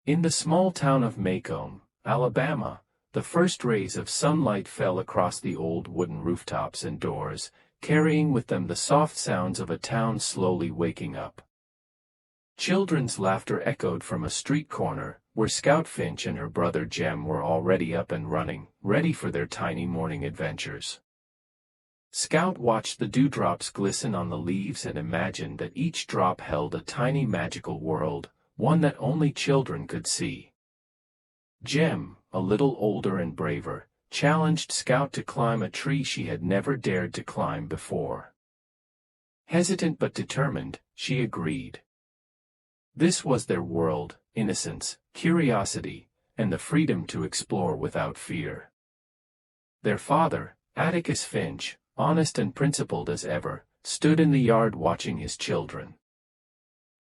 In the small town of Macomb, Alabama, the first rays of sunlight fell across the old wooden rooftops and doors, carrying with them the soft sounds of a town slowly waking up. Children's laughter echoed from a street corner, where Scout Finch and her brother Jem were already up and running, ready for their tiny morning adventures. Scout watched the dewdrops glisten on the leaves and imagined that each drop held a tiny magical world, one that only children could see. Jem, a little older and braver, challenged Scout to climb a tree she had never dared to climb before. Hesitant but determined, she agreed. This was their world: innocence, curiosity, and the freedom to explore without fear. Their father, Atticus Finch, honest and principled as ever, stood in the yard watching his children.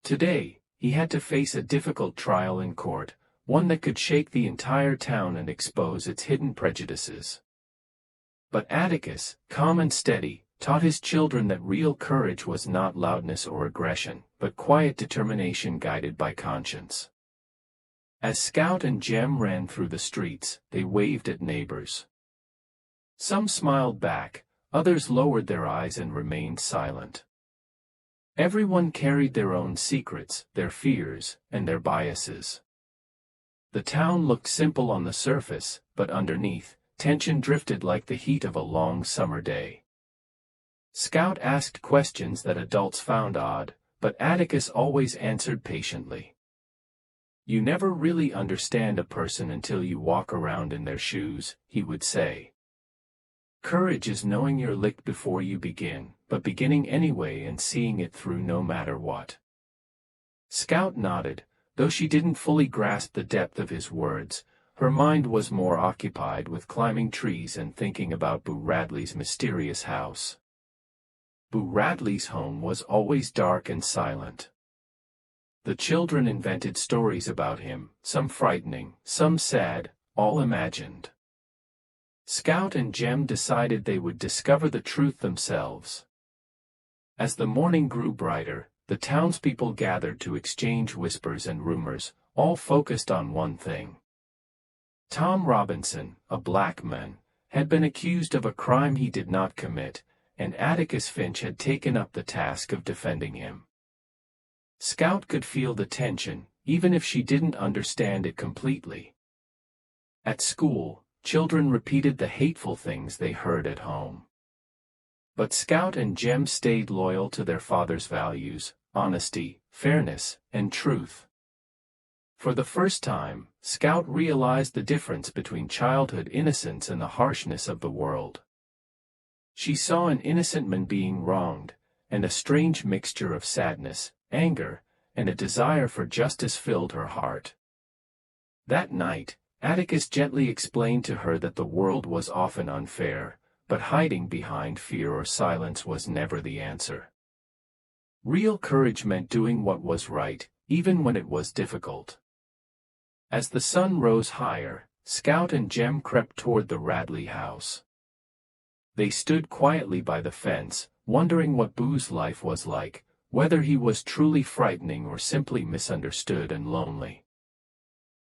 Today, he had to face a difficult trial in court, one that could shake the entire town and expose its hidden prejudices. But Atticus, calm and steady, taught his children that real courage was not loudness or aggression, but quiet determination guided by conscience. As Scout and Jem ran through the streets, they waved at neighbors. Some smiled back, others lowered their eyes and remained silent. Everyone carried their own secrets, their fears, and their biases. The town looked simple on the surface, but underneath, tension drifted like the heat of a long summer day. Scout asked questions that adults found odd, but Atticus always answered patiently. "You never really understand a person until you walk around in their shoes," he would say. "Courage is knowing you're licked before you begin, but beginning anyway and seeing it through no matter what." Scout nodded, though she didn't fully grasp the depth of his words. Her mind was more occupied with climbing trees and thinking about Boo Radley's mysterious house. Boo Radley's home was always dark and silent. The children invented stories about him, some frightening, some sad, all imagined. Scout and Jem decided they would discover the truth themselves. As the morning grew brighter, the townspeople gathered to exchange whispers and rumors, all focused on one thing. Tom Robinson, a black man, had been accused of a crime he did not commit, and Atticus Finch had taken up the task of defending him. Scout could feel the tension, even if she didn't understand it completely. At school, children repeated the hateful things they heard at home. But Scout and Jem stayed loyal to their father's values: honesty, fairness, and truth. For the first time, Scout realized the difference between childhood innocence and the harshness of the world. She saw an innocent man being wronged, and a strange mixture of sadness, anger, and a desire for justice filled her heart. That night, Atticus gently explained to her that the world was often unfair, but hiding behind fear or silence was never the answer. Real courage meant doing what was right, even when it was difficult. As the sun rose higher, Scout and Jem crept toward the Radley house. They stood quietly by the fence, wondering what Boo's life was like, whether he was truly frightening or simply misunderstood and lonely.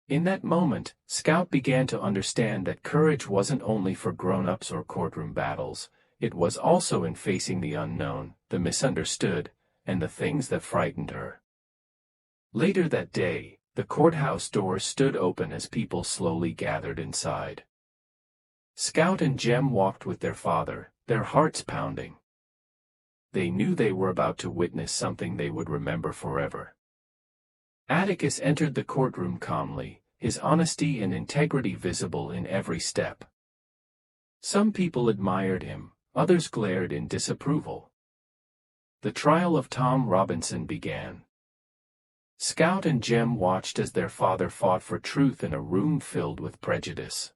In that moment, Scout began to understand that courage wasn't only for grown-ups or courtroom battles, it was also in facing the unknown, the misunderstood, and the things that frightened her. Later that day, the courthouse doors stood open as people slowly gathered inside. Scout and Jem walked with their father, their hearts pounding. They knew they were about to witness something they would remember forever. Atticus entered the courtroom calmly, his honesty and integrity visible in every step. Some people admired him, others glared in disapproval. The trial of Tom Robinson began. Scout and Jem watched as their father fought for truth in a room filled with prejudice.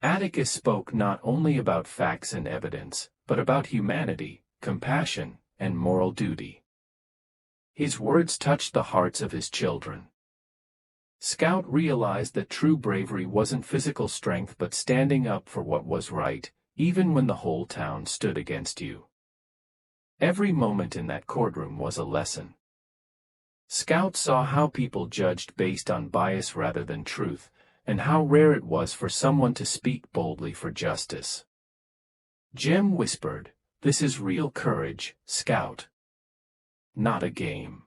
Atticus spoke not only about facts and evidence, but about humanity, compassion, and moral duty. His words touched the hearts of his children. Scout realized that true bravery wasn't physical strength but standing up for what was right, even when the whole town stood against you. Every moment in that courtroom was a lesson. Scout saw how people judged based on bias rather than truth, and how rare it was for someone to speak boldly for justice. Jem whispered, "This is real courage, Scout. Not a game."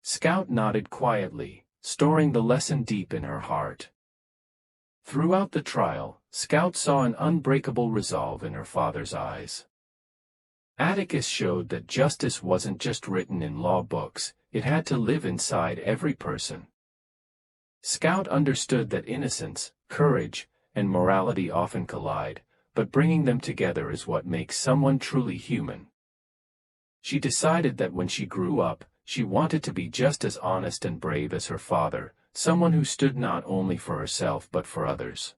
Scout nodded quietly, storing the lesson deep in her heart. Throughout the trial, Scout saw an unbreakable resolve in her father's eyes. Atticus showed that justice wasn't just written in law books, it had to live inside every person. Scout understood that innocence, courage, and morality often collide, but bringing them together is what makes someone truly human. She decided that when she grew up, she wanted to be just as honest and brave as her father, someone who stood not only for herself but for others.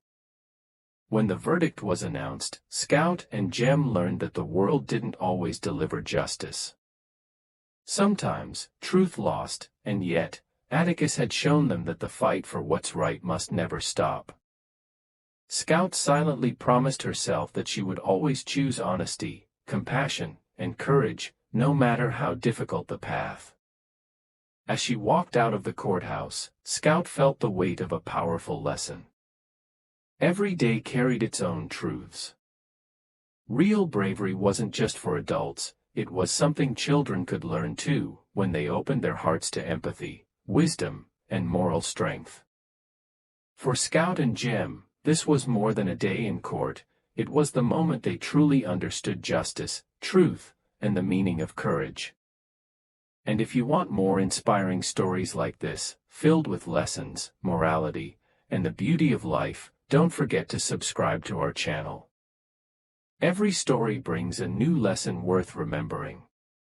When the verdict was announced, Scout and Jem learned that the world didn't always deliver justice. Sometimes, truth lost, and yet, Atticus had shown them that the fight for what's right must never stop. Scout silently promised herself that she would always choose honesty, compassion, and courage, no matter how difficult the path. As she walked out of the courthouse, Scout felt the weight of a powerful lesson. Every day carried its own truths. Real bravery wasn't just for adults, it was something children could learn too, when they opened their hearts to empathy, wisdom, and moral strength. For Scout and Jem, this was more than a day in court, it was the moment they truly understood justice, truth, and the meaning of courage. And if you want more inspiring stories like this, filled with lessons, morality, and the beauty of life, don't forget to subscribe to our channel. Every story brings a new lesson worth remembering.